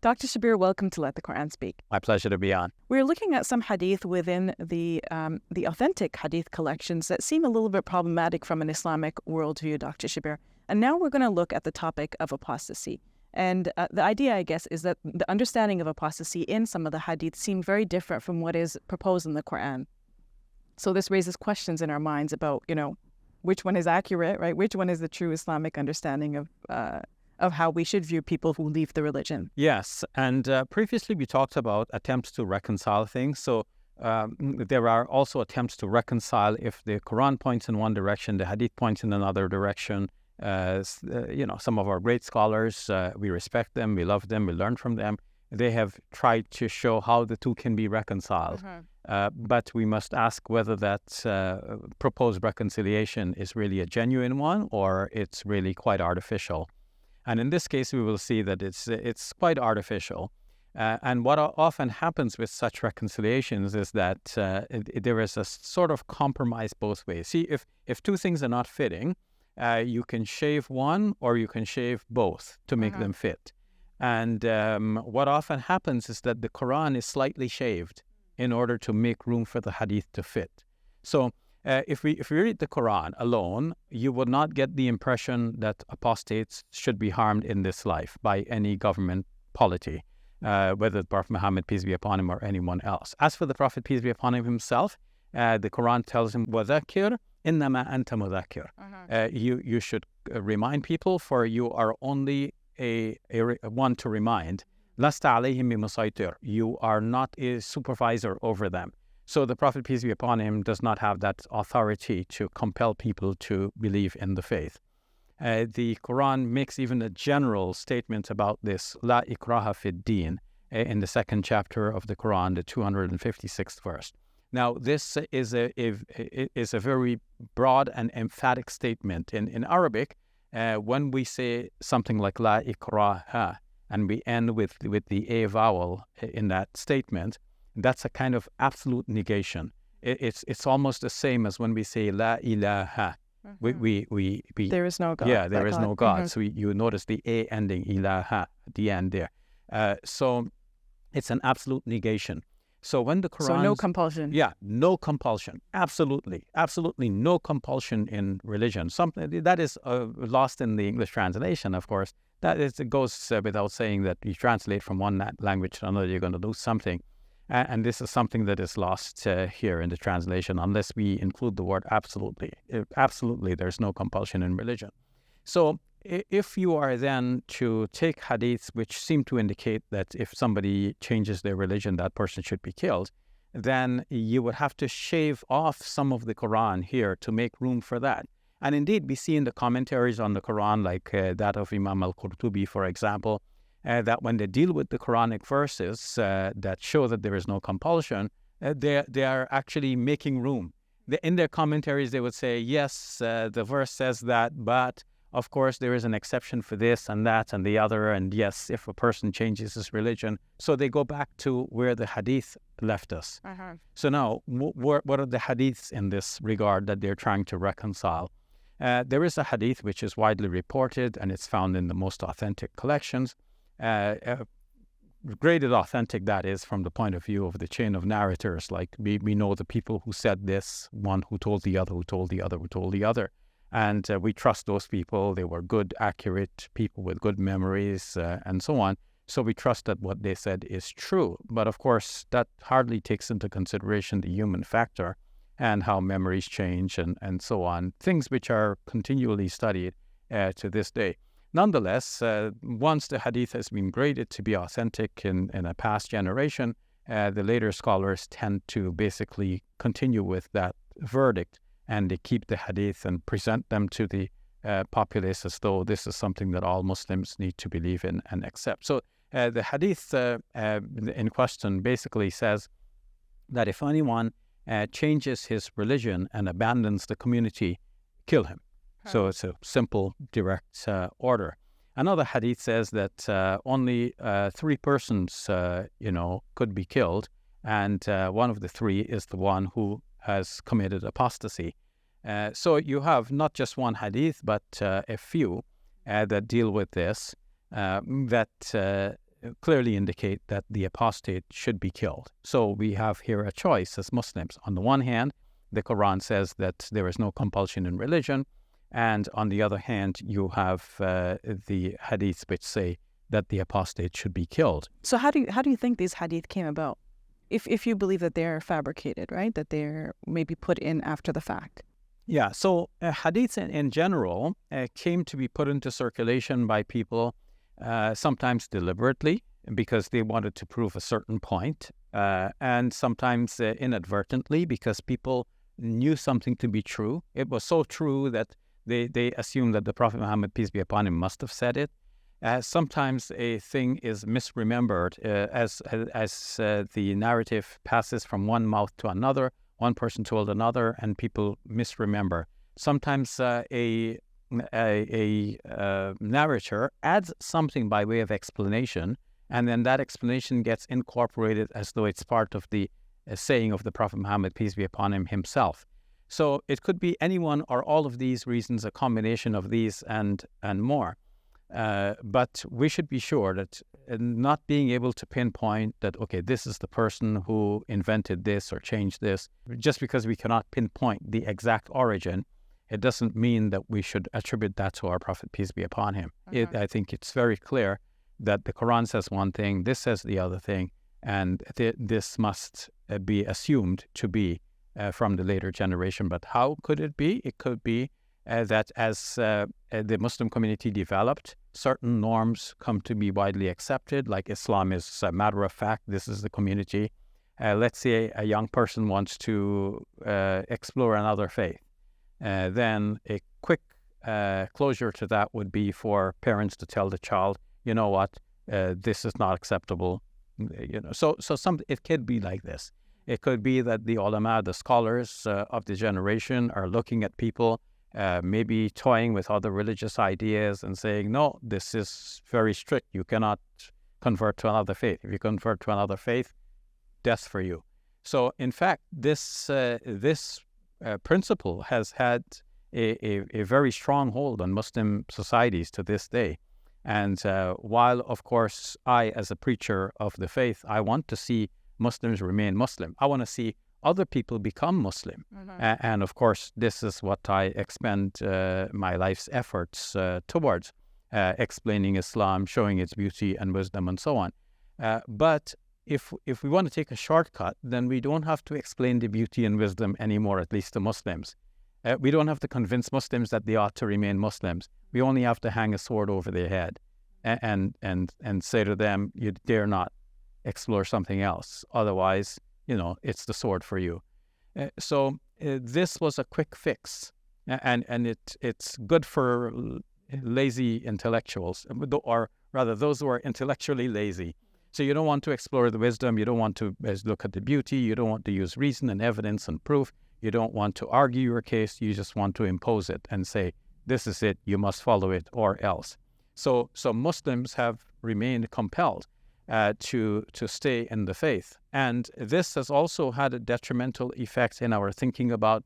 Dr. Shabir, welcome to Let the Quran Speak. My pleasure to be on. We're looking at some hadith within the authentic hadith collections that seem a little bit problematic from an Islamic worldview, Dr. Shabir. And now we're going to look at the topic of apostasy. And the idea, I guess, is that the understanding of apostasy in some of the hadith seem very different from what is proposed in the Quran. So this raises questions in our minds about, which one is accurate, right? Which one is the true Islamic understanding of how we should view people who leave the religion. Yes, and previously we talked about attempts to reconcile things. So there are also attempts to reconcile if the Quran points in one direction, the Hadith points in another direction. Some of our great scholars, we respect them, we love them, we learn from them. They have tried to show how the two can be reconciled. But we must ask whether that proposed reconciliation is really a genuine one or it's really quite artificial. And in this case, we will see that it's quite artificial. And what often happens with such reconciliations is that there is a sort of compromise both ways. See, if two things are not fitting, you can shave one or you can shave both to make them fit. And what often happens is that the Quran is slightly shaved in order to make room for the Hadith to fit. So if we read the Quran alone, you would not get the impression that apostates should be harmed in this life by any government polity, whether the Prophet Muhammad, peace be upon him, or anyone else. As for the Prophet, peace be upon him himself, the Quran tells him, وَذَكِّرْ إِنَّمَا أَنْتَ مُذَكِّرْ. You should remind people, for you are only a one to remind. لَسْتَ عَلَيْهِمْ بِمُسَيْطِرٍ. You are not a supervisor over them. So the Prophet, peace be upon him, does not have that authority to compel people to believe in the faith. The Quran makes even a general statement about this, La ikraha fid din, in the second chapter of the Quran, the 256th verse. Now, this is a very broad and emphatic statement. In Arabic, when we say something like La ikraha, and we end with the A vowel in that statement, that's a kind of absolute negation. It's almost the same as when we say La ilaha. We there is no God. Yeah, there is no God. So you notice the A ending, ilaha, at the end there. So it's an absolute negation. So when the Quran... So no compulsion. Yeah, no compulsion. Absolutely no compulsion in religion. Something that is lost in the English translation, of course. It goes without saying that you translate from one language to another, you're going to lose something. And this is something that is lost here in the translation, unless we include the word absolutely. Absolutely, there's no compulsion in religion. So if you are then to take hadiths which seem to indicate that if somebody changes their religion, that person should be killed, then you would have to shave off some of the Quran here to make room for that. And indeed, we see in the commentaries on the Quran, like that of Imam al-Qurtubi, for example, that when they deal with the Quranic verses that show that there is no compulsion, they are actually making room. In their commentaries, they would say, yes, the verse says that, but of course there is an exception for this and that and the other, and yes, if a person changes his religion. So they go back to where the Hadith left us. So now, what are the Hadiths in this regard that they're trying to reconcile? There is a Hadith which is widely reported, and it's found in the most authentic collections. Graded authentic, that is, from the point of view of the chain of narrators. Like we know the people who said this, one who told the other, who told the other, who told the other. And we trust those people. They were good, accurate people with good memories and so on. So we trust that what they said is true. But of course, that hardly takes into consideration the human factor and how memories change and so on. Things which are continually studied to this day. Nonetheless, once the Hadith has been graded to be authentic in a past generation, the later scholars tend to basically continue with that verdict, and they keep the Hadith and present them to the populace as though this is something that all Muslims need to believe in and accept. So the Hadith in question basically says that if anyone changes his religion and abandons the community, kill him. So it's a simple, direct order. Another hadith says that only 3 persons, could be killed, and one of the 3 is the one who has committed apostasy. So you have not just one hadith, but a few that deal with this, that clearly indicate that the apostate should be killed. So we have here a choice as Muslims. On the one hand, the Quran says that there is no compulsion in religion, and on the other hand, you have the hadiths which say that the apostate should be killed. So how do you think these hadith came about? If you believe that they're fabricated, right? That they're maybe put in after the fact. Yeah, so hadiths in general came to be put into circulation by people sometimes deliberately because they wanted to prove a certain point, and sometimes inadvertently because people knew something to be true. It was so true that they assumed that the Prophet Muhammad, peace be upon him, must have said it. Sometimes a thing is misremembered as the narrative passes from one mouth to another. One person told another, and people misremember. Sometimes a narrator adds something by way of explanation, and then that explanation gets incorporated as though it's part of the saying of the Prophet Muhammad, peace be upon him, himself. So it could be any one or all of these reasons, a combination of these and more. But we should be sure that not being able to pinpoint that, okay, this is the person who invented this or changed this, just because we cannot pinpoint the exact origin, it doesn't mean that we should attribute that to our Prophet, peace be upon him. I think it's very clear that the Quran says one thing, this says the other thing, and this must be assumed to be from the later generation. But how could it be? It could be that as the Muslim community developed, certain norms come to be widely accepted, like Islam is a matter of fact, this is the community. Let's say a young person wants to explore another faith. Then a quick closure to that would be for parents to tell the child, you know what, this is not acceptable. So it could be like this. It could be that the ulama, the scholars of the generation, are looking at people maybe toying with other religious ideas and saying, no, this is very strict. You cannot convert to another faith. If you convert to another faith, death for you. So, in fact, this principle has had a very strong hold on Muslim societies to this day. And while, of course, I, as a preacher of the faith, I want to see Muslims remain Muslim. I want to see other people become Muslim. And of course, this is what I expend my life's efforts towards, explaining Islam, showing its beauty and wisdom and so on. But if we want to take a shortcut, then we don't have to explain the beauty and wisdom anymore, at least to Muslims. We don't have to convince Muslims that they ought to remain Muslims. We only have to hang a sword over their head and say to them, you dare not explore something else. Otherwise, it's the sword for you. So this was a quick fix, and it's good for lazy intellectuals, or rather those who are intellectually lazy. So you don't want to explore the wisdom, you don't want to look at the beauty, you don't want to use reason and evidence and proof, you don't want to argue your case, you just want to impose it and say, this is it, you must follow it or else. So Muslims have remained compelled to stay in the faith. And this has also had a detrimental effect in our thinking about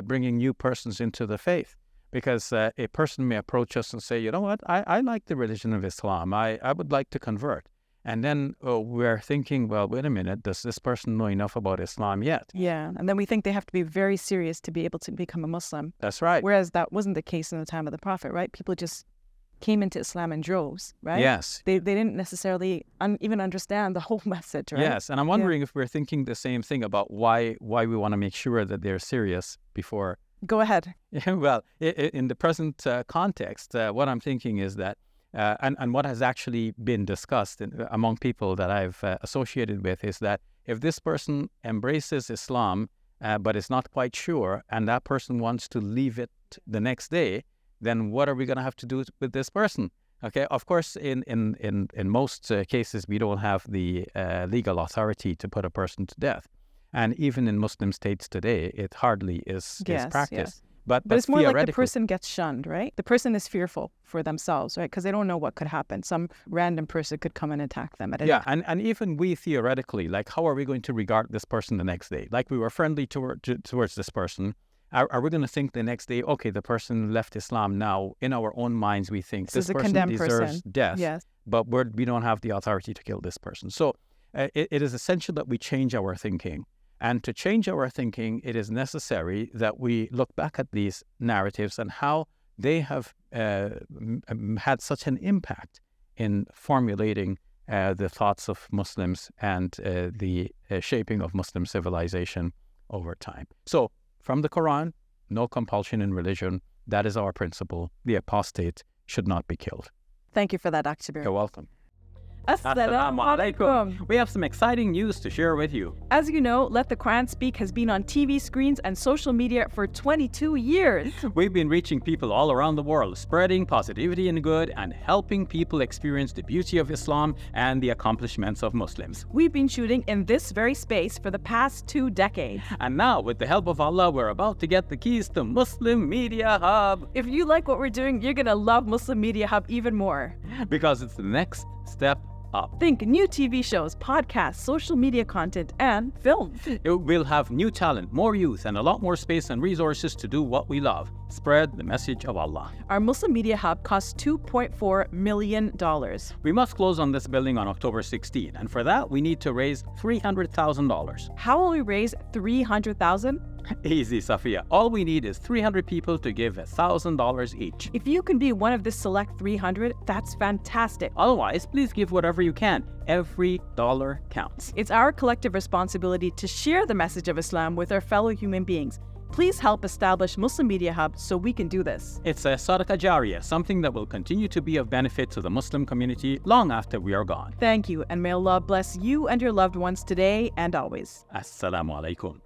bringing new persons into the faith. Because a person may approach us and say, you know what, I like the religion of Islam, I would like to convert. And then we're thinking, well, wait a minute, does this person know enough about Islam yet? Yeah, and then we think they have to be very serious to be able to become a Muslim. That's right. Whereas that wasn't the case in the time of the Prophet, right? People just came into Islam in droves, right? Yes. They didn't necessarily even understand the whole message, right? Yes, and I'm wondering if we're thinking the same thing about why we want to make sure that they're serious before. Go ahead. Well, in the present context, what I'm thinking is that, and what has actually been discussed among people that I've associated with, is that if this person embraces Islam but is not quite sure, and that person wants to leave it the next day, then what are we going to have to do with this person? Okay, of course, in most cases, we don't have the legal authority to put a person to death. And even in Muslim states today, it hardly is practiced. Yes. But it's more like the person gets shunned, right? The person is fearful for themselves, right? Because they don't know what could happen. Some random person could come and attack them at any time. And even we theoretically, like, how are we going to regard this person the next day? Like, we were friendly towards this person, Are we going to think the next day, okay, the person left Islam now? In our own minds, we think this is a person condemned deserves person. death, Yes. but we don't have the authority to kill this person. So it is essential that we change our thinking. And to change our thinking, it is necessary that we look back at these narratives and how they have had such an impact in formulating the thoughts of Muslims and the shaping of Muslim civilization over time. So from the Quran, no compulsion in religion. That is our principle. The apostate should not be killed. Thank you for that, Dr. Shabir. You're welcome. Assalamu alaikum. We have some exciting news to share with you. As you know, Let the Quran Speak has been on TV screens and social media for 22 years. We've been reaching people all around the world, spreading positivity and good, and helping people experience the beauty of Islam and the accomplishments of Muslims. We've been shooting in this very space for the past 2 decades. And now, with the help of Allah, we're about to get the keys to Muslim Media Hub. If you like what we're doing, you're going to love Muslim Media Hub even more. Because it's the next step up. Think new TV shows, podcasts, social media content, and films. It will have new talent, more youth, and a lot more space and resources to do what we love. Spread the message of Allah. Our Muslim Media Hub costs $2.4 million. We must close on this building on October 16, and for that, we need to raise $300,000. How will we raise $300,000? Easy, Safiya. All we need is 300 people to give $1,000 each. If you can be one of this select 300, that's fantastic. Otherwise, please give whatever you can. Every dollar counts. It's our collective responsibility to share the message of Islam with our fellow human beings. Please help establish Muslim Media Hub so we can do this. It's a sadaqah jariyah, something that will continue to be of benefit to the Muslim community long after we are gone. Thank you, and may Allah bless you and your loved ones today and always. Assalamu alaikum.